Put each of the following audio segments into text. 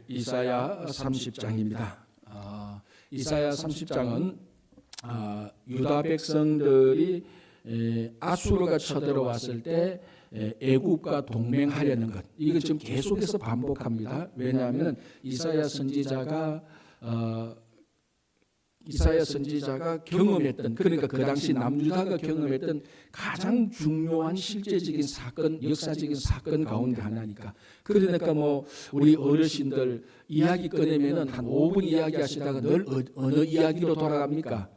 이사야 30장입니다. 이사야 30장은 유다 백성들이 아수르가 쳐들어왔을 때 애굽과 동맹하려는 것, 이거 지금 계속해서 반복합니다. 왜냐하면 이사야 선지자가 경험했던, 그러니까 그 당시 남유다가 경험했던 가장 중요한 실제적인 사건, 역사적인 사건 가운데 하나니까. 그러니까 뭐 우리 어르신들 이야기 꺼내면은 한 5분 이야기 하시다가 늘 어느 이야기로 돌아갑니까?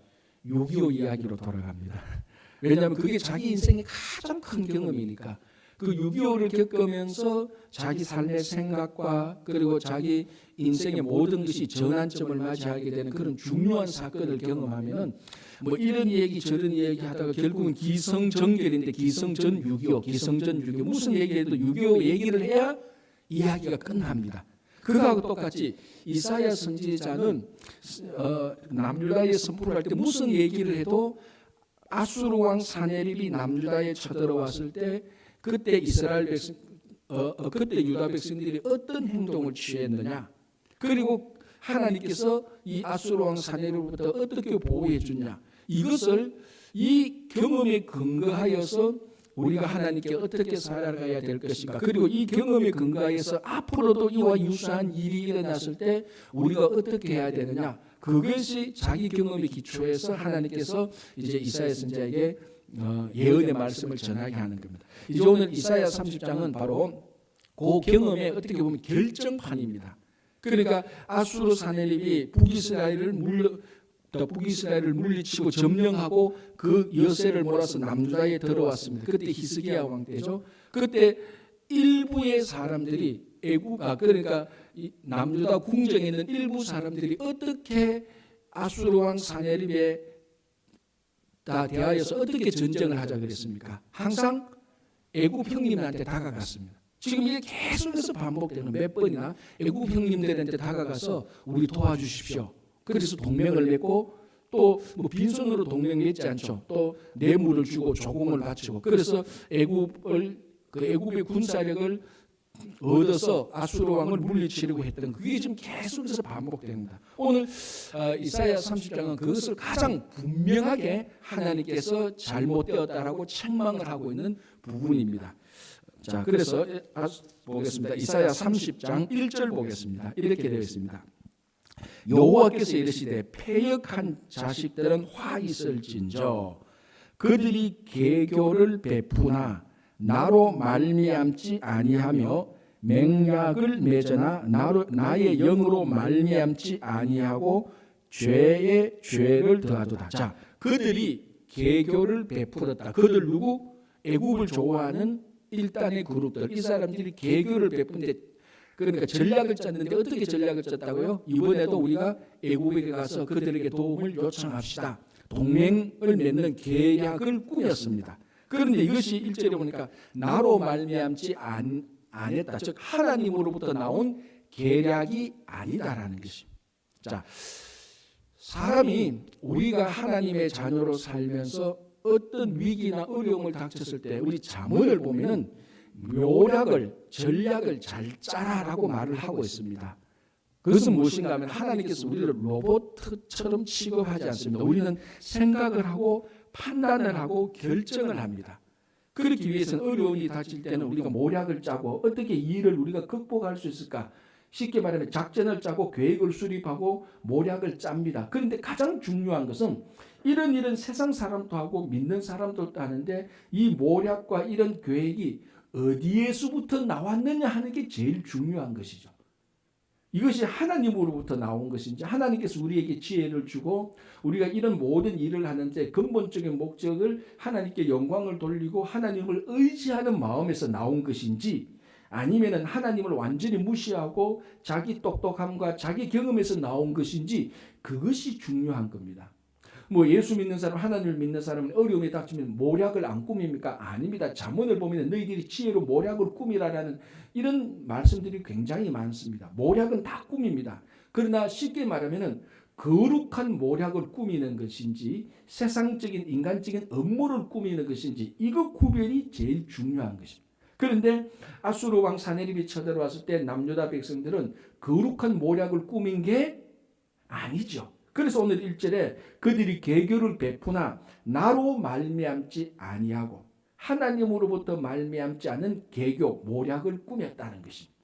6.25 이야기로 돌아갑니다. 왜냐하면 그게 자기 인생의 가장 큰 경험이니까. 그 6.25를 겪으면서 자기 삶의 생각과 그리고 자기 인생의 모든 것이 전환점을 맞이하게 되는 그런 중요한 사건을 경험하면은 뭐 이런 얘기 저런 얘기 하다가 결국은 기성전결인데 기성전 6.25, 기성전 6.25 무슨 얘기해도 6.25 얘기를 해야 이야기가 끝납니다. 그거하고 똑같이 이사야 선지자는 남유다에 선포를 할 때 무슨 얘기를 해도 아수르 왕 사네립이 남유다에 쳐들어왔을 때 그때 이스라엘 백성, 그때 유다 백성들이 어떤 행동을 취했느냐, 그리고 하나님께서 이 아수르 왕 사네립으로부터 어떻게 보호해 주냐, 이것을 이 경험에 근거하여서 우리가 하나님께 어떻게 살아가야 될 것인가, 그리고 이 경험에 근거하여서 앞으로도 이와 유사한 일이 일어났을 때 우리가 어떻게 해야 되느냐, 그것이 자기 경험에 기초해서 하나님께서 이제 이사야 선지자에게 예언의 말씀을 전하게 하는 겁니다. 이제 오늘 이사야 30장은 바로 그 경험의 어떻게 보면 결정판입니다. 그러니까 아수르 사네립이 북이스라엘을 물리치고 점령하고 그 여세를 몰아서 남유다에 들어왔습니다. 그때 히스기야 왕 때죠. 그때 일부의 사람들이 그러니까 남유다 궁정에 있는 일부 사람들이 어떻게 아수르 왕 사네립에 다 대하여서 어떻게 전쟁을 하자 그랬습니까? 항상 애굽 형님한테 다가갔습니다. 지금 이게 계속해서 반복되는 몇 번이나 애굽 형님들한테 다가가서 우리 도와주십시오. 그래서 동맹을 맺고 또 뭐 빈손으로 동맹 맺지 않죠. 또 뇌물을 주고 조공을 바치고, 그래서 애굽의 군사력을 얻어서 아수르 왕을 물리치려고 했던, 그게 지금 계속해서 반복됩니다. 오늘 이사야 30장은 그것을 가장 분명하게 하나님께서 잘못되었다라고 책망을 하고 있는 부분입니다. 자, 그래서 보겠습니다. 이사야 30장 1절 보겠습니다. 이렇게 되어 있습니다. 여호와께서 이르시되 패역한 자식들은 화 있을진저 그들이 계교를 베푸나 나로 말미암지 아니하며 맹약을 맺으나 나의 영으로 말미암지 아니하고 죄에 죄를 더하도다. 자, 그들이 계교를 베풀었다. 그들 누구? 애굽을 좋아하는 일단의 그룹들. 이 사람들이 계교를 베푼데, 그러니까 전략을 짰는데 어떻게 전략을 짰다고요? 이번에도 우리가 애굽에 가서 그들에게 도움을 요청합시다. 동맹을 맺는 계략을 꾸몄습니다. 그런데 이것이 1절에 보니까 나로 말미암지 않았다. 즉 하나님으로부터 나온 계략이 아니다라는 것입니다. 자, 사람이 우리가 하나님의 자녀로 살면서 어떤 위기나 어려움을 닥쳤을 때 우리 잠언을 보면은 묘략을, 전략을 잘 짜라라고 말을 하고 있습니다. 그것은 무엇인가 하면 하나님께서 우리를 로봇처럼 취급하지 않습니다. 우리는 생각을 하고 판단을 하고 결정을 합니다. 그렇기 위해서는 어려운 일이 닥칠 때는 우리가 모략을 짜고 어떻게 이 일을 우리가 극복할 수 있을까? 쉽게 말하면 작전을 짜고 계획을 수립하고 모략을 짭니다. 그런데 가장 중요한 것은 이런 세상 사람도 하고 믿는 사람들도 하는데 이 모략과 이런 계획이 어디에서부터 나왔느냐 하는 게 제일 중요한 것이죠. 이것이 하나님으로부터 나온 것인지, 하나님께서 우리에게 지혜를 주고 우리가 이런 모든 일을 하는데 근본적인 목적을 하나님께 영광을 돌리고 하나님을 의지하는 마음에서 나온 것인지, 아니면은 하나님을 완전히 무시하고 자기 똑똑함과 자기 경험에서 나온 것인지, 그것이 중요한 겁니다. 뭐 예수 믿는 사람, 하나님을 믿는 사람은 어려움이 닥치면 모략을 안 꾸밉니까? 아닙니다. 잠언을 보면 너희들이 지혜로 모략을 꾸미라라는 이런 말씀들이 굉장히 많습니다. 모략은 다 꾸밉니다. 그러나 쉽게 말하면은 거룩한 모략을 꾸미는 것인지 세상적인 인간적인 업무를 꾸미는 것인지, 이거 구별이 제일 중요한 것입니다. 그런데 아수르 왕 사네립이 쳐들어왔을 때 남유다 백성들은 거룩한 모략을 꾸민 게 아니죠. 그래서 오늘 1절에 그들이 계교를 베푸나 나로 말미암지 아니하고 하나님으로부터 말미암지 않은 계교 모략을 꾸몄다는 것입니다.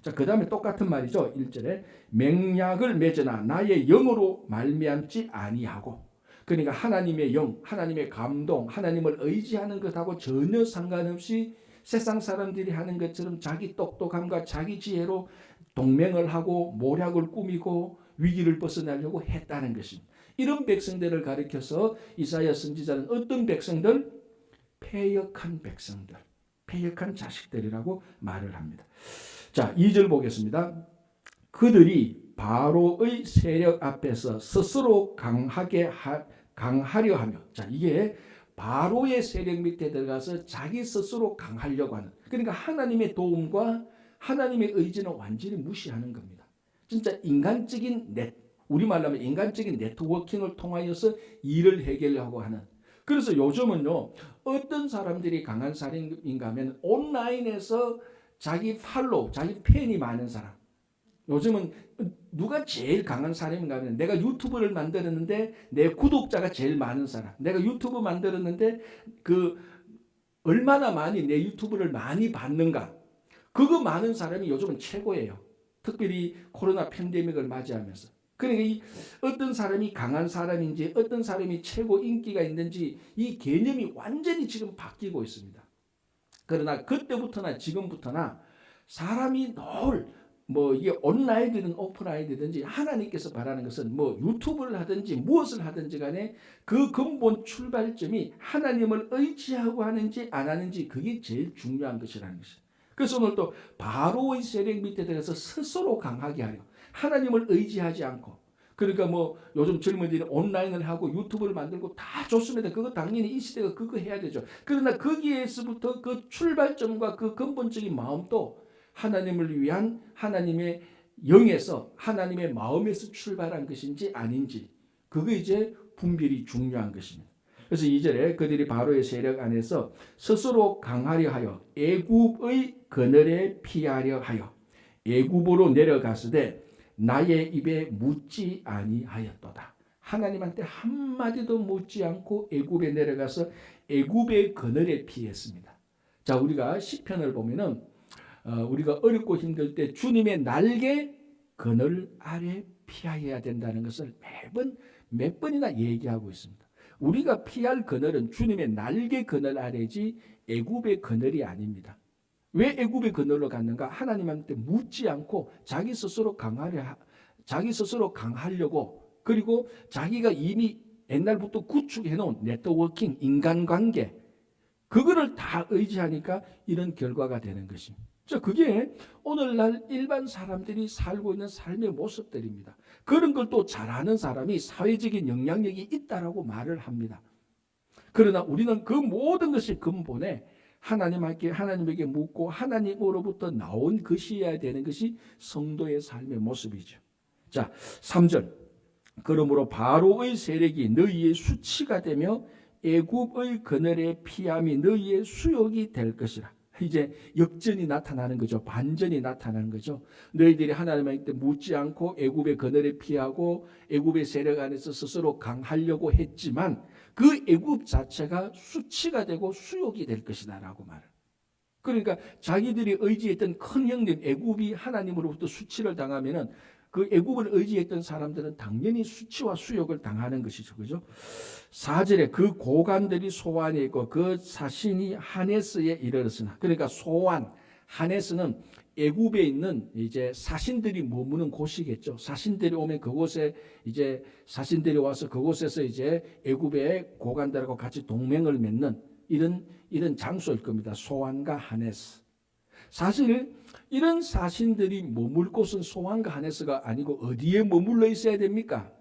자, 그 다음에 똑같은 말이죠. 1절에 맹약을 맺으나 나의 영으로 말미암지 아니하고, 그러니까 하나님의 영, 하나님의 감동, 하나님을 의지하는 것하고 전혀 상관없이 세상 사람들이 하는 것처럼 자기 똑똑함과 자기 지혜로 동맹을 하고 모략을 꾸미고 위기를 벗어나려고 했다는 것입니다. 이런 백성들을 가리켜서 이사야 선지자는 어떤 백성들? 패역한 백성들, 패역한 자식들이라고 말을 합니다. 자, 2절 보겠습니다. 그들이 바로의 세력 앞에서 스스로 강하려 하며, 자, 이게 바로의 세력 밑에 들어가서 자기 스스로 강하려고 하는, 그러니까 하나님의 도움과 하나님의 의지는 완전히 무시하는 겁니다. 진짜 인간적인 우리말로 하면 인간적인 네트워킹을 통하여서 일을 해결하고 하는. 그래서 요즘은요, 어떤 사람들이 강한 사람인가 하면 온라인에서 자기 팔로우, 자기 팬이 많은 사람. 요즘은 누가 제일 강한 사람인가 하면 내가 유튜브를 만들었는데 내 구독자가 제일 많은 사람. 내가 유튜브 만들었는데 얼마나 많이 내 유튜브를 많이 봤는가. 그거 많은 사람이 요즘은 최고예요. 특별히 코로나 팬데믹을 맞이하면서. 그러니까 어떤 사람이 강한 사람인지 어떤 사람이 최고 인기가 있는지 이 개념이 완전히 지금 바뀌고 있습니다. 그러나 그때부터나 지금부터나 사람이 늘 이게 온라인이든 오프라인이든지 하나님께서 바라는 것은 유튜브를 하든지 무엇을 하든지 간에 그 근본 출발점이 하나님을 의지하고 하는지 안 하는지 그게 제일 중요한 것이라는 것이에요. 그래서 오늘 또 바로의 세력 밑에 들어서 스스로 강하게 하려 하나님을 의지하지 않고, 그러니까 요즘 젊은이들이 온라인을 하고 유튜브를 만들고 다 좋습니다. 그거 당연히 이 시대가 그거 해야 되죠. 그러나 거기에서부터 그 출발점과 그 근본적인 마음도 하나님을 위한 하나님의 영에서 하나님의 마음에서 출발한 것인지 아닌지, 그거 이제 분별이 중요한 것입니다. 그래서 2절에 그들이 바로의 세력 안에서 스스로 강하려 하여 애굽의 그늘에 피하려 하여 애굽으로 내려가서되 나의 입에 묻지 아니하였도다. 하나님한테 한마디도 묻지 않고 애굽에 내려가서 애굽의 그늘에 피했습니다. 자, 우리가 시편을 보면은 우리가 어렵고 힘들 때 주님의 날개 그늘 아래 피하여야 된다는 것을 매번 몇 번이나 얘기하고 있습니다. 우리가 피할 그늘은 주님의 날개 그늘 아래지 애굽의 그늘이 아닙니다. 왜 애굽의 그늘로 갔는가? 하나님한테 묻지 않고 자기 스스로 강하려고, 그리고 자기가 이미 옛날부터 구축해 놓은 네트워킹, 인간관계, 그거를 다 의지하니까 이런 결과가 되는 것입니다. 그게 오늘날 일반 사람들이 살고 있는 삶의 모습들입니다. 그런 걸 또 잘하는 사람이 사회적인 영향력이 있다라고 말을 합니다. 그러나 우리는 그 모든 것이 근본에 하나님에게 묻고 하나님으로부터 나온 것이어야 되는 것이 성도의 삶의 모습이죠. 자, 3절. 그러므로 바로의 세력이 너희의 수치가 되며 애굽의 그늘의 피함이 너희의 수욕이 될 것이라. 이제 역전이 나타나는 거죠. 반전이 나타나는 거죠. 너희들이 하나님한테 묻지 않고 애굽의 그늘에 피하고 애굽의 세력 안에서 스스로 강하려고 했지만 그 애굽 자체가 수치가 되고 수욕이 될 것이다 라고 말을. 그러니까 자기들이 의지했던 큰 형님 애굽이 하나님으로부터 수치를 당하면은 그 애굽을 의지했던 사람들은 당연히 수치와 수욕을 당하는 것이죠. 그죠? 4절에 그 고관들이 소환에 있고 그 사신이 하네스에 이르렀으나, 그러니까 소환, 하네스는 애굽에 있는 이제 사신들이 머무는 곳이겠죠. 사신들이 오면 그곳에 이제 사신들이 와서 그곳에서 이제 애굽의 고관들하고 같이 동맹을 맺는 이런 장소일 겁니다. 소환과 하네스. 사실 이런 사신들이 머물 곳은 소환과 하네스가 아니고 어디에 머물러 있어야 됩니까?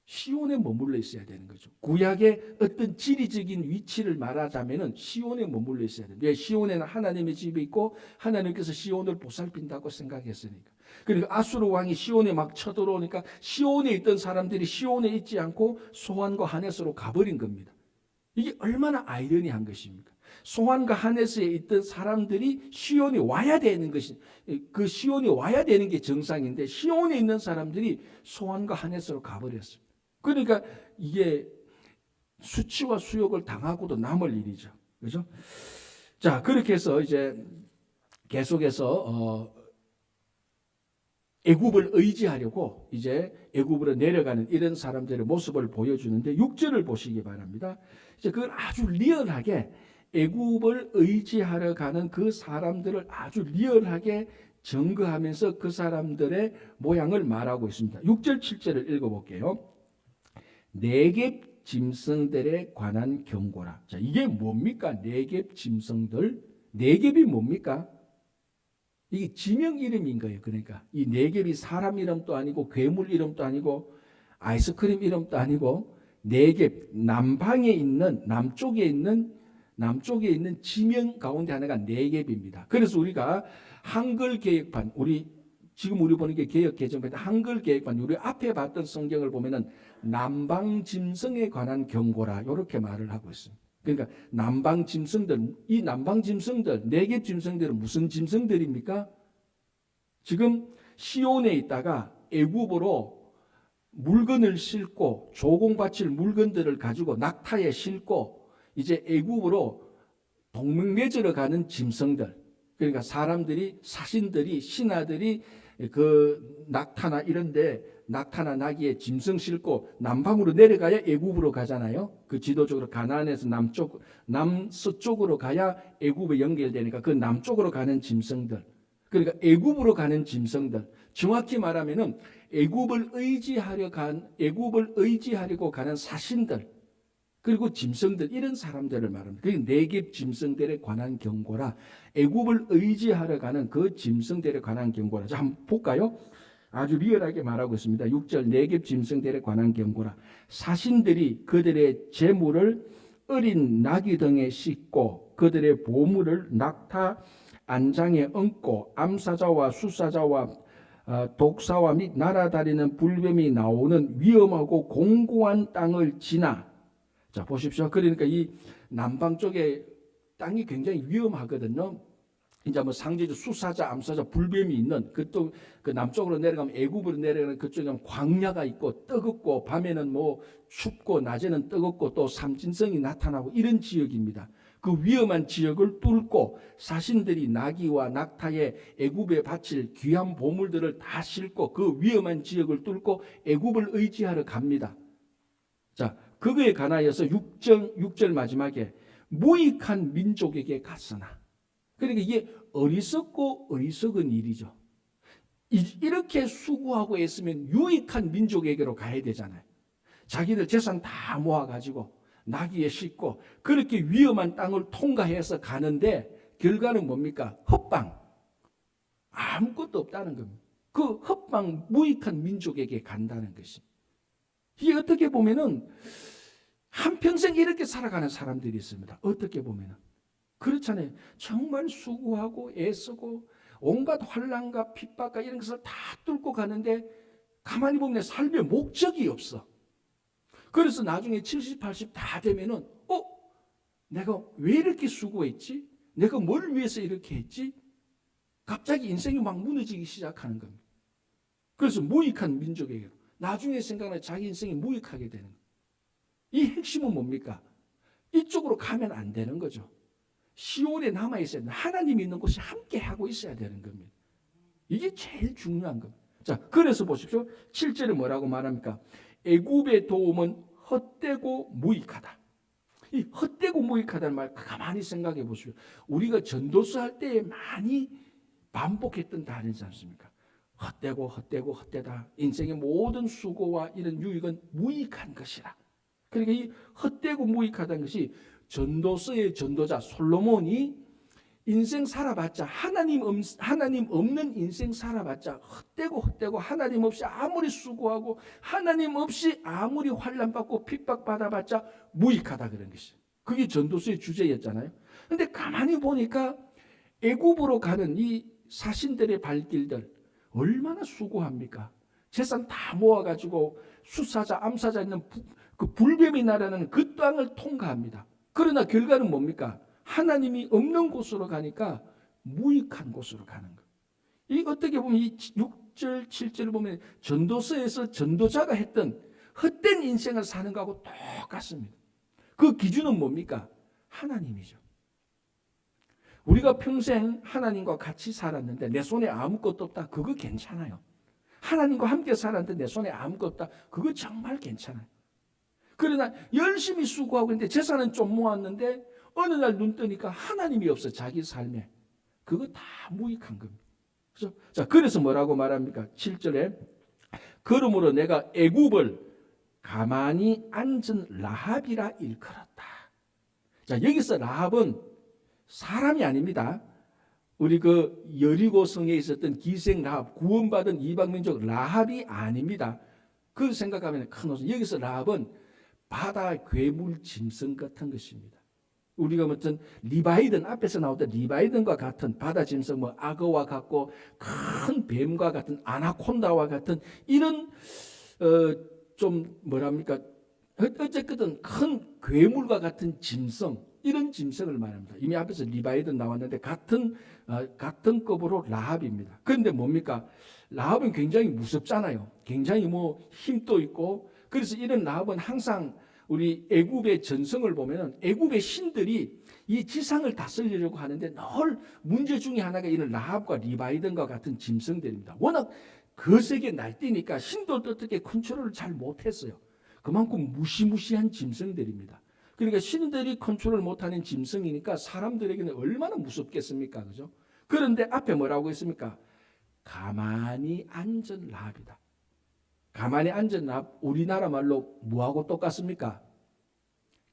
시온에 머물러 있어야 되는 거죠. 구약의 어떤 지리적인 위치를 말하자면은 시온에 머물러 있어야 됩니다. 시온에는 하나님의 집이 있고 하나님께서 시온을 보살핀다고 생각했으니까. 그러니까 아수르 왕이 시온에 막 쳐들어오니까 시온에 있던 사람들이 시온에 있지 않고 소환과 하네스로 가버린 겁니다. 이게 얼마나 아이러니한 것입니까? 소환과 하네스에 있던 사람들이 시온이 와야 되는 것이, 그 시온이 와야 되는 게 정상인데 시온에 있는 사람들이 소환과 하네스로 가버렸어요. 그러니까 이게 수치와 수욕을 당하고도 남을 일이죠. 그죠? 자, 그렇게 해서 이제 계속해서 애굽을 의지하려고 이제 애굽으로 내려가는 이런 사람들의 모습을 보여주는데 6절을 보시기 바랍니다. 이제 그걸 아주 리얼하게 애굽을 의지하러 가는 그 사람들을 아주 리얼하게 증거하면서 그 사람들의 모양을 말하고 있습니다. 6절 7절을 읽어볼게요. 네겝 짐승들에 관한 경고라. 자, 이게 뭡니까? 네겝 짐승들. 네겝이 뭡니까? 이게 지명 이름인 거예요. 그러니까 이 네겝이 사람 이름도 아니고 괴물 이름도 아니고 아이스크림 이름도 아니고 네겝, 남방에 있는 남쪽에 있는 지명 가운데 하나가 네겝입니다. 그래서 우리가 한글 개혁판, 지금 우리 보는 게 개혁 개정판, 한글 개혁판, 우리 앞에 봤던 성경을 보면은 남방 짐승에 관한 경고라 이렇게 말을 하고 있습니다. 그러니까 남방 짐승들, 이 남방 짐승들, 네겝 짐승들은 무슨 짐승들입니까? 지금 시온에 있다가 애굽으로 물건을 싣고 조공 바칠 물건들을 가지고 낙타에 싣고 이제 애굽으로 동맹 맺으러 가는 짐승들. 그러니까 사람들이, 사신들이, 신하들이 그 낙타나 이런데 낙타나 나귀에 짐승 싣고 남방으로 내려가야 애굽으로 가잖아요. 그 지도적으로 가나안에서 남서쪽으로 가야 애굽에 연결되니까 그 남쪽으로 가는 짐승들. 그러니까 애굽으로 가는 짐승들. 정확히 말하면은 애굽을 의지하려고 가는 사신들. 그리고 짐승들, 이런 사람들을 말합니다. 그게 네겝 짐승들에 관한 경고라. 애굽을 의지하러 가는 그 짐승들에 관한 경고라. 자, 한번 볼까요? 아주 리얼하게 말하고 있습니다. 6절 네겝 짐승들에 관한 경고라. 사신들이 그들의 재물을 어린 나귀 등에 싣고 그들의 보물을 낙타 안장에 얹고 암사자와 수사자와 독사와 및 날아다니는 불뱀이 나오는 위험하고 공고한 땅을 지나. 자, 보십시오. 그러니까 이 남방 쪽에 땅이 굉장히 위험하거든요. 이제 뭐 상제주 수사자, 암사자, 불뱀이 있는 그쪽, 그 남쪽으로 내려가면 애굽으로 내려가는 그쪽에 광야가 있고 뜨겁고 밤에는 뭐 춥고 낮에는 뜨겁고 또 삼진성이 나타나고 이런 지역입니다. 그 위험한 지역을 뚫고 사신들이 나귀와 낙타에 애굽에 바칠 귀한 보물들을 다 싣고 그 위험한 지역을 뚫고 애굽을 의지하러 갑니다. 자, 그거에 관하여서 6절 마지막에 무익한 민족에게 갔으나. 그러니까 이게 어리석고 어리석은 일이죠. 이렇게 수고하고 애쓰면 유익한 민족에게로 가야 되잖아요. 자기들 재산 다 모아가지고 나귀에 싣고 그렇게 위험한 땅을 통과해서 가는데 결과는 뭡니까? 헛방. 아무것도 없다는 겁니다. 그 헛방 무익한 민족에게 간다는 것이. 이게 어떻게 보면은 한평생 이렇게 살아가는 사람들이 있습니다. 어떻게 보면은. 그렇잖아요. 정말 수고하고 애쓰고 온갖 환난과 핍박과 이런 것을 다 뚫고 가는데 가만히 보면 삶의 목적이 없어. 그래서 나중에 70, 80 다 되면은 내가 왜 이렇게 수고했지? 내가 뭘 위해서 이렇게 했지? 갑자기 인생이 막 무너지기 시작하는 겁니다. 그래서 무익한 민족에게 나중에 생각하면 자기 인생이 무익하게 되는 거예요. 이 핵심은 뭡니까? 이쪽으로 가면 안 되는 거죠. 시온에 남아있어야 되는, 하나님이 있는 곳이 함께 하고 있어야 되는 겁니다. 이게 제일 중요한 겁니다. 자, 그래서 보십시오. 7절에 뭐라고 말합니까? 애굽의 도움은 헛되고 무익하다. 이 헛되고 무익하다는 말 가만히 생각해 보십시오. 우리가 전도서 할 때 많이 반복했던 단어지 않습니까? 헛되다. 인생의 모든 수고와 이런 유익은 무익한 것이라. 그러니까 이 헛되고 무익하다는 것이 전도서의 전도자 솔로몬이 인생 살아봤자 하나님 없는 인생 살아봤자 헛되고 하나님 없이 아무리 수고하고 하나님 없이 아무리 환난받고 핍박받아봤자 무익하다 그런 것이. 그게 전도서의 주제였잖아요. 그런데 가만히 보니까 애굽으로 가는 이 사신들의 발길들 얼마나 수고합니까? 재산 다 모아가지고 수사자, 암사자 있는 그 불뱀이 나라는 그 땅을 통과합니다. 그러나 결과는 뭡니까? 하나님이 없는 곳으로 가니까 무익한 곳으로 가는 거예요. 이 어떻게 보면 이 6절, 7절을 보면 전도서에서 전도자가 했던 헛된 인생을 사는 거하고 똑같습니다. 그 기준은 뭡니까? 하나님이죠. 우리가 평생 하나님과 같이 살았는데 내 손에 아무것도 없다. 그거 괜찮아요. 하나님과 함께 살았는데 내 손에 아무것도 없다. 그거 정말 괜찮아요. 그러나 열심히 수고하고 있는데 재산은 좀 모았는데 어느 날 눈 뜨니까 하나님이 없어. 자기 삶에. 그거 다 무익한 겁니다. 그렇죠? 자, 그래서 뭐라고 말합니까? 7절에 그러므로 내가 애굽을 가만히 앉은 라합이라 일컬었다. 자, 여기서 라합은 사람이 아닙니다. 우리 그 여리고 성에 있었던 기생 라합, 구원받은 이방민족 라합이 아닙니다. 그 생각하면 큰 오산. 여기서 라합은 바다 괴물 짐승 같은 것입니다. 우리가 어떤 리바이든 앞에서 나오던 리바이든과 같은 바다 짐승, 뭐 악어와 같고 큰 뱀과 같은 아나콘다와 같은 이런 좀 뭐랍니까? 어쨌든 큰 괴물과 같은 짐승, 이런 짐승을 말합니다. 이미 앞에서 리바이든 나왔는데 같은 급으로 라합입니다. 그런데 뭡니까? 라합은 굉장히 무섭잖아요. 굉장히 뭐 힘도 있고. 그래서 이런 라합은 항상 우리 애굽의 전성을 보면은 애굽의 신들이 이 지상을 다스리려고 하는데 늘 문제 중에 하나가 이런 라합과 리바이든과 같은 짐승들입니다. 워낙 거세게 날뛰니까 신들도 어떻게 컨트롤을 잘 못했어요. 그만큼 무시무시한 짐승들입니다. 그러니까 신들이 컨트롤 못하는 짐승이니까 사람들에게는 얼마나 무섭겠습니까? 그죠? 그런데 앞에 뭐라고 했습니까? 가만히 앉은 라합이다. 가만히 앉은 라합, 우리나라 말로 뭐하고 똑같습니까?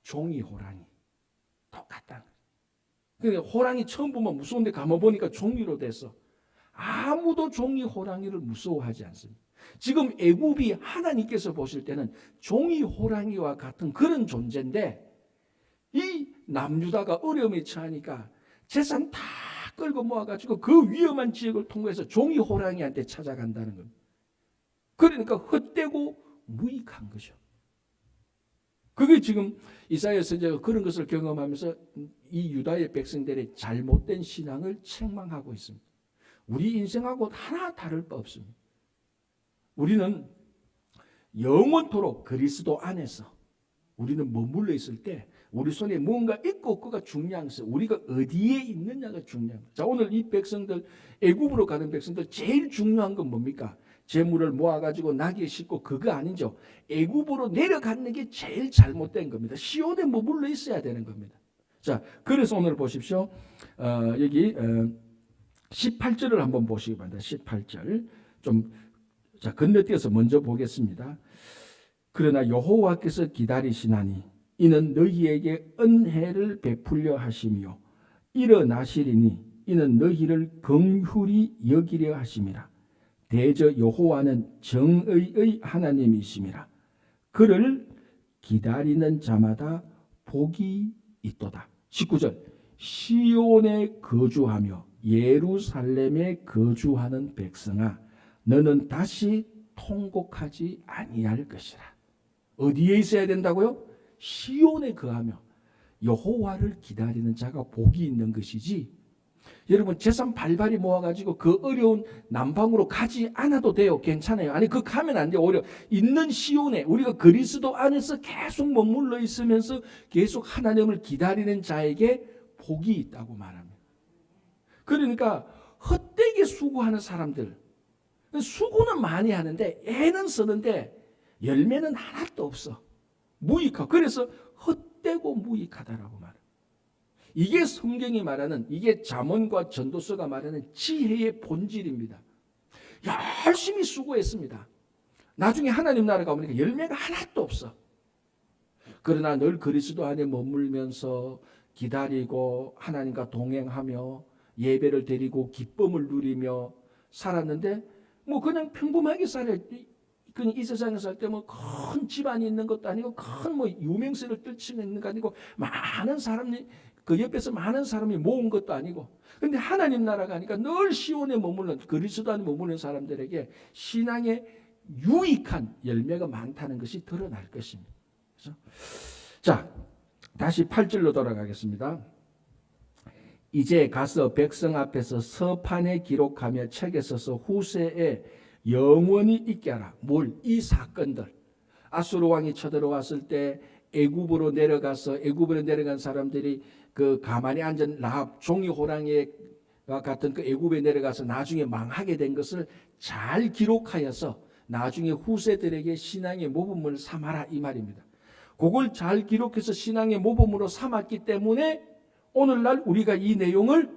종이 호랑이. 똑같다. 그러니까 호랑이 처음 보면 무서운데 가만 보니까 종이로 돼서 아무도 종이 호랑이를 무서워하지 않습니다. 지금 애굽이 하나님께서 보실 때는 종이 호랑이와 같은 그런 존재인데 이 남유다가 어려움에 처하니까 재산 다 끌고 모아가지고 그 위험한 지역을 통과해서 종이 호랑이한테 찾아간다는 겁니다. 그러니까 헛되고 무익한 거죠. 그게 지금 이사야 선지자가 그런 것을 경험하면서 이 유다의 백성들의 잘못된 신앙을 책망하고 있습니다. 우리 인생하고 하나 다를 바 없습니다. 우리는 영원토록 그리스도 안에서 우리는 머물러 있을 때 우리 손에 뭔가 있고 없고가 중요한 것은 우리가 어디에 있느냐가 중요합니다. 자, 오늘 이 백성들, 애굽으로 가는 백성들 제일 중요한 건 뭡니까? 재물을 모아가지고 나귀에 싣고 그거 아니죠. 애굽으로 내려가는 게 제일 잘못된 겁니다. 시온에 머물러 있어야 되는 겁니다. 자, 그래서 오늘 보십시오. 여기 18절을 한번 보시기 바랍니다. 18절 좀 자, 건너뛰어서 먼저 보겠습니다. 그러나 여호와께서 기다리시나니 이는 너희에게 은혜를 베풀려 하시며 일어나시리니 이는 너희를 긍휼히 여기려 하심이라. 대저 여호와는 정의의 하나님이심이라. 그를 기다리는 자마다 복이 있도다. 19절 시온에 거주하며 예루살렘에 거주하는 백성아 너는 다시 통곡하지 아니할 것이라. 어디에 있어야 된다고요? 시온에 거하며 여호와를 기다리는 자가 복이 있는 것이지. 여러분 재산 발발이 모아가지고 그 어려운 남방으로 가지 않아도 돼요. 괜찮아요. 아니 그 가면 안 돼요. 오히려 있는 시온에 우리가 그리스도 안에서 계속 머물러 있으면서 계속 하나님을 기다리는 자에게 복이 있다고 말합니다. 그러니까 헛되게 수고하는 사람들, 수고는 많이 하는데 애는 쓰는데 열매는 하나도 없어. 무익하고. 그래서 헛되고 무익하다라고 말합니다. 이게 성경이 말하는, 이게 잠언과 전도서가 말하는 지혜의 본질입니다. 열심히 수고했습니다. 나중에 하나님 나라 가보니까 열매가 하나도 없어. 그러나 늘 그리스도 안에 머물면서 기다리고 하나님과 동행하며 예배를 드리고 기쁨을 누리며 살았는데 뭐 그냥 평범하게 살아요. 그냥 이 세상에 살 때 뭐 큰 집안이 있는 것도 아니고 큰 뭐 유명세를 떨치고 있는 거 아니고 많은 사람이 그 옆에서 많은 사람이 모은 것도 아니고. 그런데 하나님 나라 가니까 늘 시온에 머무는 그리스도 안에 머무는 사람들에게 신앙의 유익한 열매가 많다는 것이 드러날 것입니다. 그래서 자, 다시 8절로 돌아가겠습니다. 이제 가서 백성 앞에서 서판에 기록하며 책에 써서 후세에 영원히 있게 하라. 뭘? 이 사건들. 아수르 왕이 쳐들어왔을 때 애굽으로 내려간 사람들이 그 가만히 앉은 라합 종이 호랑이와 같은 그 애굽에 내려가서 나중에 망하게 된 것을 잘 기록하여서 나중에 후세들에게 신앙의 모범을 삼아라 이 말입니다. 그걸 잘 기록해서 신앙의 모범으로 삼았기 때문에 오늘날 우리가 이 내용을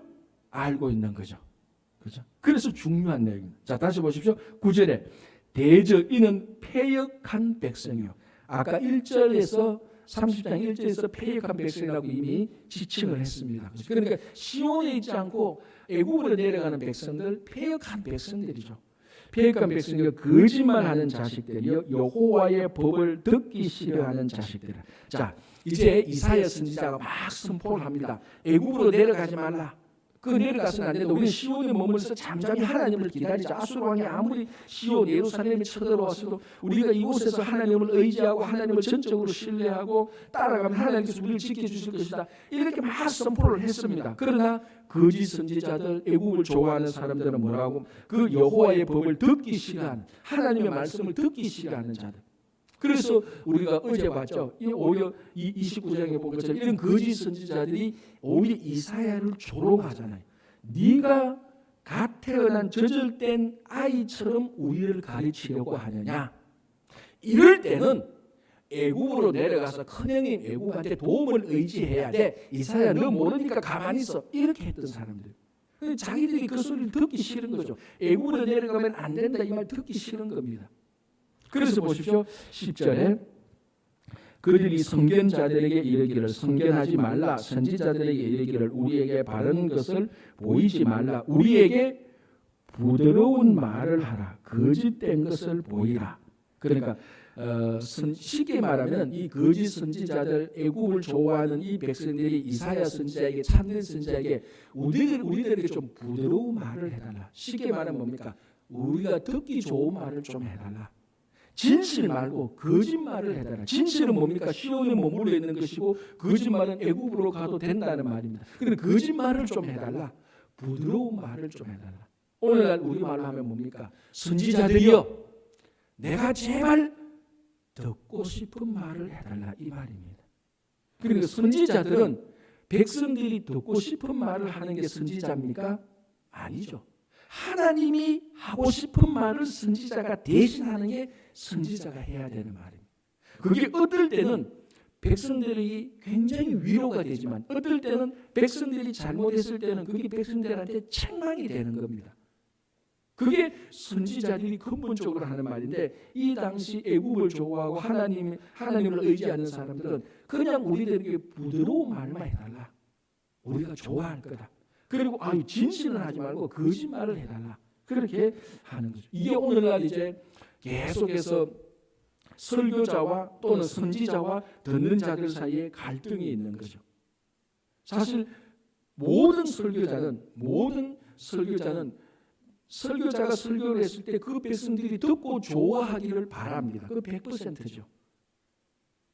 알고 있는 거죠. 그죠? 그래서 중요한 내용입니다. 자, 다시 보십시오. 9절에 대저 이는 패역한 백성이요. 아까 1절에서 30장 1절에서 패역한 백성이라고 이미 지칭을 했습니다. 그러니까 시온에 있지 않고 애굽으로 내려가는 백성들, 패역한 백성들이죠. 패역한 백성이 거짓말하는 자식들이요, 여호와의 법을 듣기 싫어하는 자식들. 자, 이제 이사야 선지자가 막 선포를 합니다. 애굽으로 내려가지 말라. 그 내려가서는 안 된다. 우리는 시온에 머물러서 잠잠히 하나님을 기다리자. 아수르 왕이 아무리 시온 예루살렘에 쳐들어왔어도 우리가 이곳에서 하나님을 의지하고 하나님을 전적으로 신뢰하고 따라가면 하나님께서 우리를 지켜주실 것이다. 이렇게 막 선포를 했습니다. 그러나 거짓 선지자들, 애굽을 좋아하는 사람들은 뭐라고? 그 여호와의 법을 듣기 싫어하는, 하나님의 말씀을 듣기 싫어하는 자들. 그래서 우리가 어제 봤죠. 오히려 29장에 본 것처럼 이런 거짓 선지자들이 오히려 이사야를 조롱하잖아요. 네가 갓 태어난 저절된 아이처럼 우리를 가르치려고 하느냐. 이럴 때는 애굽으로 내려가서 큰형님 애굽한테 도움을 의지해야 돼. 이사야 너 모르니까 가만히 있어. 이렇게 했던 사람들. 자기들이 그 소리를 듣기 싫은 거죠. 애굽으로 내려가면 안 된다 이 말 듣기 싫은 겁니다. 그래서 보십시오. 10절에 그들이 선견자들에게 이르기를 선견하지 말라. 선지자들에게 이르기를 우리에게 바른 것을 보이지 말라. 우리에게 부드러운 말을 하라. 거짓된 것을 보이라. 그러니까 쉽게 말하면 이 거짓 선지자들, 애굽을 좋아하는 이 백성들이 이사야 선지자에게, 참된 선지자에게 우리들에게 좀 부드러운 말을 해달라. 쉽게 말하면 뭡니까? 우리가 듣기 좋은 말을 좀 해달라. 진실 말고 거짓말을 해달라. 진실은 뭡니까? 시온에 머물러 있는 것이고 거짓말은 애굽으로 가도 된다는 말입니다. 그런데 거짓말을 좀 해달라. 부드러운 말을 좀 해달라. 오늘날 우리말로 하면 뭡니까? 선지자들이여 내가 제발 듣고 싶은 말을 해달라 이 말입니다. 그러니까 선지자들은 백성들이 듣고 싶은 말을 하는 게 선지자입니까? 아니죠. 하나님이 하고 싶은 말을 선지자가 대신하는 게 선지자가 해야 되는 말입니다. 그게 어떨 때는 백성들이 굉장히 위로가 되지만 어떨 때는 백성들이 잘못했을 때는 그게 백성들한테 책망이 되는 겁니다. 그게 선지자들이 근본적으로 하는 말인데 이 당시 애굽을 좋아하고 하나님을 의지하는 사람들은 그냥 우리들에게 부드러운 말만 해달라. 우리가 좋아할 거다. 그리고 진실은 하지 말고 거짓말을 해달라. 그렇게 하는 거죠. 이게 오늘날 이제 계속해서 설교자와 또는 선지자와 듣는 자들 사이에 갈등이 있는 거죠. 사실 모든 설교자는 설교자가 설교를 했을 때 그 백성들이 듣고 좋아하기를 바랍니다. 그 100%죠.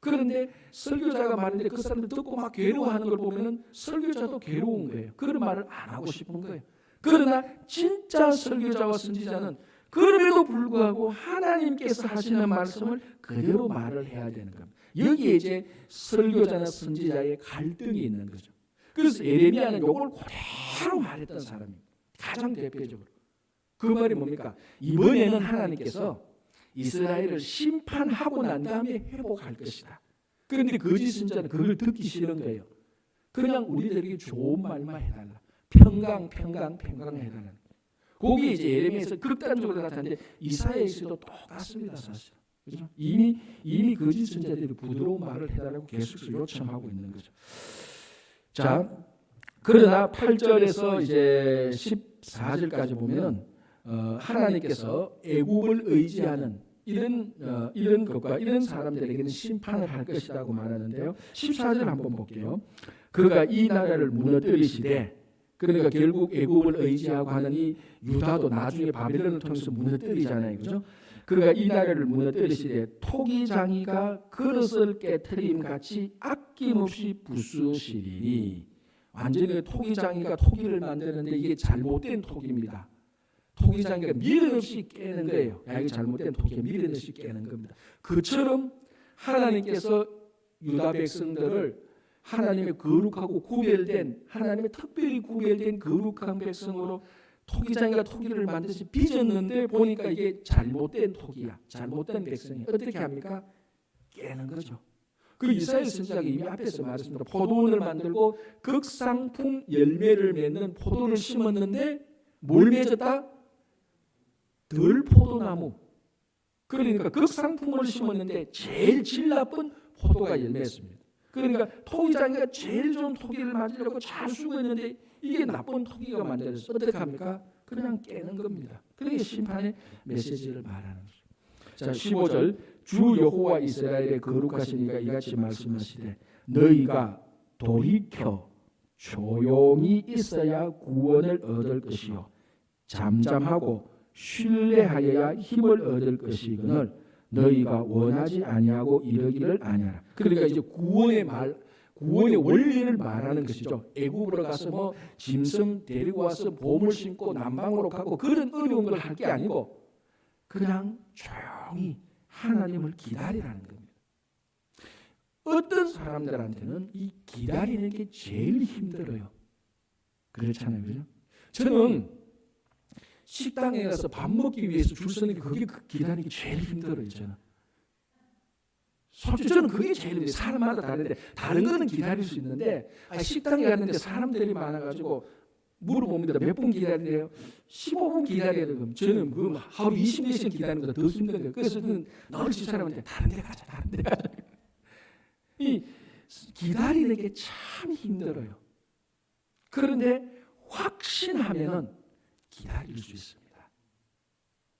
그런데 설교자가 말하는데 그 사람들 듣고 막 괴로워하는 걸 보면은 설교자도 괴로운 거예요. 그런 말을 안 하고 싶은 거예요. 그러나 진짜 설교자와 선지자는 그럼에도 불구하고 하나님께서 하시는 말씀을 그대로 말을 해야 되는 겁니다. 여기에 이제 설교자나 선지자의 갈등이 있는 거죠. 그래서 예레미야는 이걸 그대로 말했던 사람입니다. 가장 대표적으로. 그 말이 뭡니까? 이번에는 하나님께서 이스라엘을 심판하고 난 다음에 회복할 것이다. 그런데 거짓 선지자는 그걸 듣기 싫은 거예요. 그냥 우리들에게 좋은 말만 해달라. 평강 해달라. 거기에 이제 예레미야에서 극단적으로 나타나는데 이사야에서도 똑같습니다. 사실. 그렇죠? 이미 거짓 선지자들이 부드러운 말을 해달라고 계속 요청하고 있는 거죠. 자, 그러나 8절에서 이제 14절까지 보면은 하나님께서 애굽을 의지하는 이런 것과 이런 사람들에게는 심판을 할 것이라고 말하는데요. 14절 한번 볼게요. 그가 이 나라를 무너뜨리시되, 그러니까 결국 애굽을 의지하고 하는 이 유다도 나중에 바벨론을 통해서 무너뜨리잖아요, 그죠? 그가 이 나라를 무너뜨리시되 토기장이가 그릇을 깨트림 같이 아낌없이 부수시리니 완전히 토기장이가 토기를 만드는데 이게 잘못된 토기입니다. 토기장이가 미련 없이 깨는 거예요. 야, 이게 잘못된 토기에 미련 없이 깨는 겁니다. 그처럼 하나님께서 유다 백성들을 하나님의 거룩하고 구별된, 하나님의 특별히 구별된 거룩한 백성으로 토기장이가 토기를 만드시 빚었는데 보니까 이게 잘못된 토기야. 잘못된 백성이야. 어떻게 합니까? 깨는 거죠. 그 이사야 선지자가 이미 앞에서 말했습니다. 포도원을 만들고 극상품 열매를 맺는 포도를 심었는데 뭘 맺었다? 들포도나무. 그러니까 극상품을 심었는데 제일 질 나쁜 포도가 열매했습니다. 그러니까 토기장이가 제일 좋은 토기를 만들려고 잘 수고했는데 이게 나쁜 토기가 만들어서 어떻게 합니까? 그냥 깨는 겁니다. 그게 심판의 메시지를 말하는 거죠. 자, 15절 주 여호와 이스라엘의 거룩하신 이가 이같이 말씀하시되 너희가 돌이켜 조용히 있어야 구원을 얻을 것이요 잠잠하고 신뢰하여야 힘을 얻을 것이거늘 너희가 원하지 아니하고 이러기를 아니하라. 그러니까 이제 구원의 원리를 말하는 것이죠. 애굽으로 가서 뭐 짐승 데리고 와서 보물 심고 남방으로 가고 그런 어려운 걸 할 게 아니고 그냥 조용히 하나님을 기다리라는 겁니다. 어떤 사람들한테는 이 기다리는 게 제일 힘들어요. 그렇잖아요, 그죠? 저는 식당에 가서 밥 먹기 위해서 줄 서는 게 그게 기다리기 제일 힘들어요. 저는 솔직히 저는 그게 제일 힘들어요. 사람마다 다른데 다른 거는 기다릴 수 있는데 식당에 갔는데 사람들이 많아가지고 물어봅니다. 몇 분 기다리래요? 15분 기다려야 되고 저는 그 하루 20분씩 기다리는 것보다 더 힘든 거예요. 그래서 저는 늘 집사람한테 다른 데 가자, 다른 데 가자. 이 기다리는 게 참 힘들어요. 그런데 확신하면은 기다릴 수 있습니다.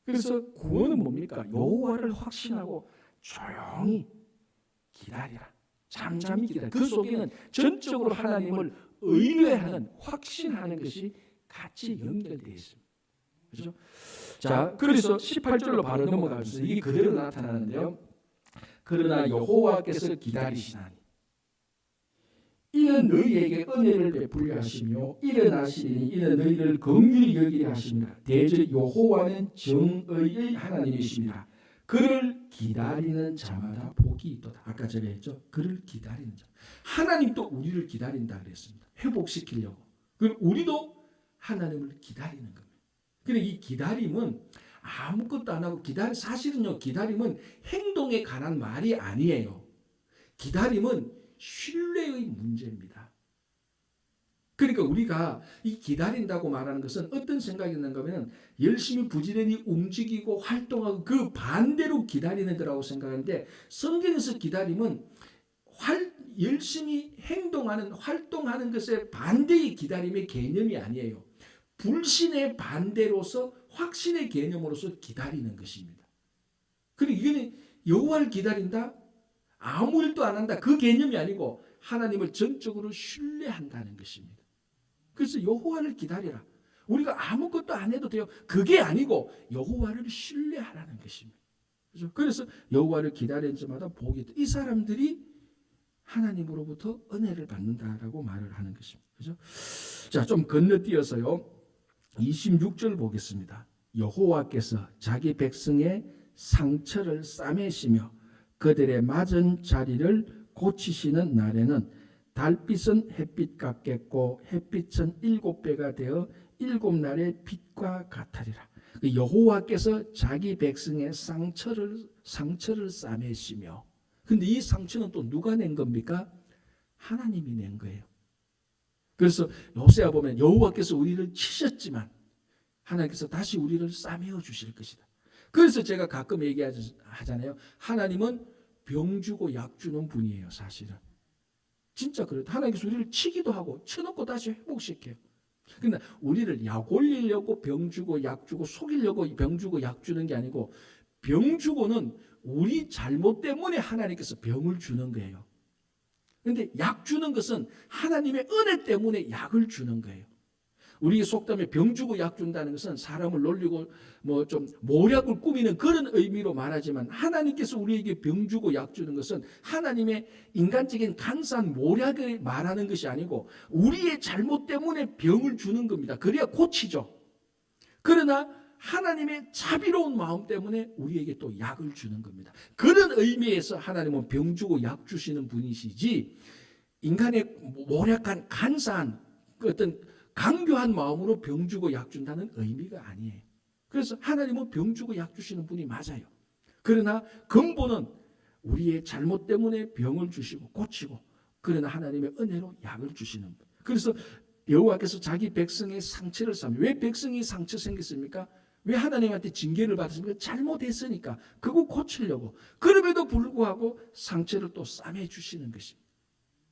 그래서 구원은 뭡니까? 여호와를 확신하고 조용히 기다리라. 잠잠히 기다려. 그 속에는 전적으로 하나님을 의뢰하는, 확신하는 것이 같이 연결되어 있습니다. 그렇죠? 자, 그래서 18절로 바로 넘어가겠습니다. 이게 그대로 나타나는데요. 그러나 여호와께서 기다리시나니 이는 너희에게 은혜를 베풀려 하시며 일어나시니 이는 너희를 긍휼히 여기려 하십니다. 대저 여호와는 정의의 하나님이십니다. 그를 기다리는 자마다 복이 있도다. 아까 제가 했죠. 그를 기다리는 자. 하나님도 우리를 기다린다 그랬습니다. 회복시키려고. 그럼 우리도 하나님을 기다리는 겁니다. 그런데 이 기다림은 아무것도 안 하고 사실은요. 기다림은 행동에 관한 말이 아니에요. 기다림은 신뢰의 문제입니다. 그러니까 우리가 이 기다린다고 말하는 것은 어떤 생각이 있는가 하면 열심히 부지런히 움직이고 활동하고 그 반대로 기다리는 거라고 생각하는데 성경에서 기다림은 열심히 행동하는 활동하는 것의 반대의 기다림의 개념이 아니에요. 불신의 반대로서 확신의 개념으로서 기다리는 것입니다. 그리고 이거는 여호와를 기다린다? 아무 일도 안 한다. 그 개념이 아니고 하나님을 전적으로 신뢰한다는 것입니다. 그래서 여호와를 기다리라. 우리가 아무것도 안 해도 돼요. 그게 아니고 여호와를 신뢰하라는 것입니다. 그래서 여호와를 기다리는 자마다 복이 있다. 이 사람들이 하나님으로부터 은혜를 받는다라고 말을 하는 것입니다. 그죠? 자, 좀 건너뛰어서요. 26절 보겠습니다. 여호와께서 자기 백성의 상처를 싸매시며 그들의 맞은 자리를 고치시는 날에는 달빛은 햇빛 같겠고 햇빛은 7배가 되어 7날의 빛과 같으리라. 여호와께서 자기 백성의 상처를 싸매시며, 근데 이 상처는 또 누가 낸 겁니까? 하나님이 낸 거예요. 그래서 호세아 보면 여호와께서 우리를 치셨지만 하나님께서 다시 우리를 싸매어 주실 것이다. 그래서 제가 가끔 얘기하잖아요. 하나님은 병 주고 약 주는 분이에요. 사실은 진짜 그래요. 하나님께서 우리를 치기도 하고 쳐놓고 다시 회복시켜요. 그러나 우리를 약 올리려고 병 주고 약 주고 속이려고 병 주고 약 주는 게 아니고, 병 주고는 우리 잘못 때문에 하나님께서 병을 주는 거예요. 그런데 약 주는 것은 하나님의 은혜 때문에 약을 주는 거예요. 우리의 속담에 병 주고 약 준다는 것은 사람을 놀리고 뭐 좀 모략을 꾸미는 그런 의미로 말하지만, 하나님께서 우리에게 병 주고 약 주는 것은 하나님의 인간적인 간사한 모략을 말하는 것이 아니고 우리의 잘못 때문에 병을 주는 겁니다. 그래야 고치죠. 그러나 하나님의 자비로운 마음 때문에 우리에게 또 약을 주는 겁니다. 그런 의미에서 하나님은 병 주고 약 주시는 분이시지, 인간의 모략한 간사한 어떤 강교한 마음으로 병 주고 약 준다는 의미가 아니에요. 그래서 하나님은 병 주고 약 주시는 분이 맞아요. 그러나 근본은 우리의 잘못 때문에 병을 주시고 고치고, 그러나 하나님의 은혜로 약을 주시는 분. 그래서 여호와께서 자기 백성의 상처를 싸며, 왜 백성이 상처 생겼습니까? 왜 하나님한테 징계를 받았습니까? 잘못했으니까. 그거 고치려고. 그럼에도 불구하고 상처를 또 싸매 주시는 것입니다.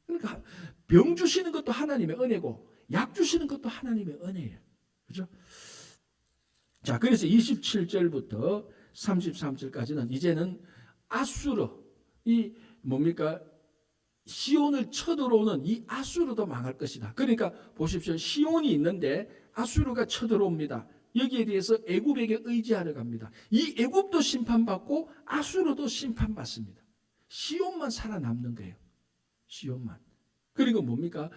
그러니까 병 주시는 것도 하나님의 은혜고 약 주시는 것도 하나님의 은혜예요. 그렇죠? 자, 그래서 27절부터 33절까지는 이제는 아수르, 이 뭡니까? 시온을 쳐들어오는 이 아수르도 망할 것이다. 그러니까 보십시오. 시온이 있는데 아수르가 쳐들어옵니다. 여기에 대해서 애굽에게 의지하러 갑니다. 이 애굽도 심판받고 아수르도 심판받습니다. 시온만 살아남는 거예요. 시온만. 그리고 뭡니까?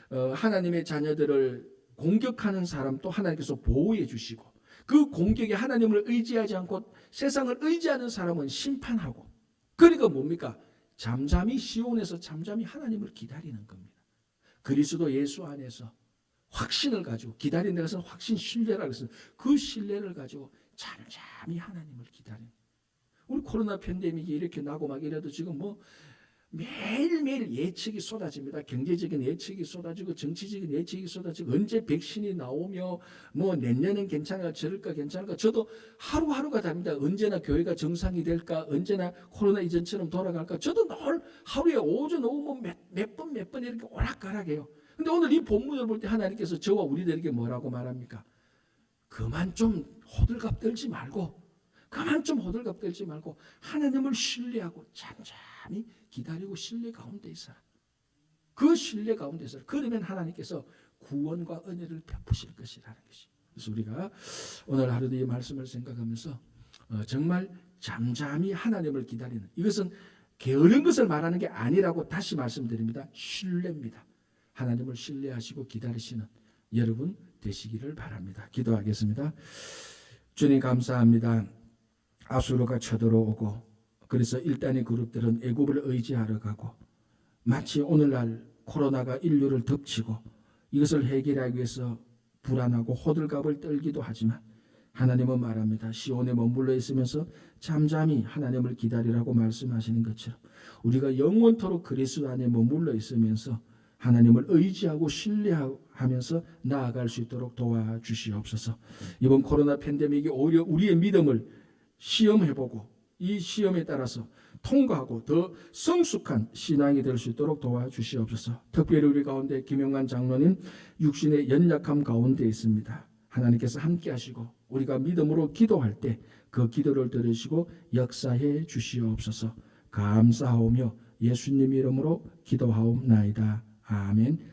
하나님의 자녀들을 공격하는 사람도 하나님께서 보호해 주시고, 그 공격에 하나님을 의지하지 않고 세상을 의지하는 사람은 심판하고, 그러니까 뭡니까? 잠잠히 시온에서 잠잠히 하나님을 기다리는 겁니다. 그리스도 예수 안에서 확신을 가지고 기다리는 것은 확신, 신뢰라고 해서 그 신뢰를 가지고 잠잠히 하나님을 기다리는. 우리 코로나 팬데믹이 이렇게 나고 막 이래도 지금 뭐 매일매일 예측이 쏟아집니다. 경제적인 예측이 쏟아지고 정치적인 예측이 쏟아지고, 언제 백신이 나오며 뭐 내년은 괜찮을까 저럴까 괜찮을까. 저도 하루하루가 다릅니다. 언제나 교회가 정상이 될까, 언제나 코로나 이전처럼 돌아갈까. 저도 늘 하루에 오전 오후 몇 번 이렇게 오락가락해요. 근데 오늘 이 본문을 볼 때 하나님께서 저와 우리들에게 뭐라고 말합니까? 그만 좀 호들갑 떨지 말고, 하나님을 신뢰하고 잠잠히 기다리고 신뢰 가운데 있어라. 그 신뢰 가운데 있어라. 그러면 하나님께서 구원과 은혜를 베푸실 것이라는 것이. 그래서 우리가 오늘 하루도 이 말씀을 생각하면서 정말 잠잠히 하나님을 기다리는, 이것은 게으른 것을 말하는 게 아니라고 다시 말씀드립니다. 신뢰입니다. 하나님을 신뢰하시고 기다리시는 여러분 되시기를 바랍니다. 기도하겠습니다. 주님 감사합니다. 아수르가 쳐들어오고, 그래서 일단의 그룹들은 애굽을 의지하러 가고, 마치 오늘날 코로나가 인류를 덮치고 이것을 해결하기 위해서 불안하고 호들갑을 떨기도 하지만, 하나님은 말합니다. 시온에 머물러 있으면서 잠잠히 하나님을 기다리라고 말씀하시는 것처럼 우리가 영원토록 그리스도 안에 머물러 있으면서 하나님을 의지하고 신뢰하면서 나아갈 수 있도록 도와주시옵소서. 이번 코로나 팬데믹이 오히려 우리의 믿음을 시험해보고 이 시험에 따라서 통과하고 더 성숙한 신앙이 될 수 있도록 도와주시옵소서. 특별히 우리 가운데 김영관 장로님 육신의 연약함 가운데 있습니다. 하나님께서 함께 하시고 우리가 믿음으로 기도할 때 그 기도를 들으시고 역사해 주시옵소서. 감사하오며 예수님 이름으로 기도하옵나이다. 아멘.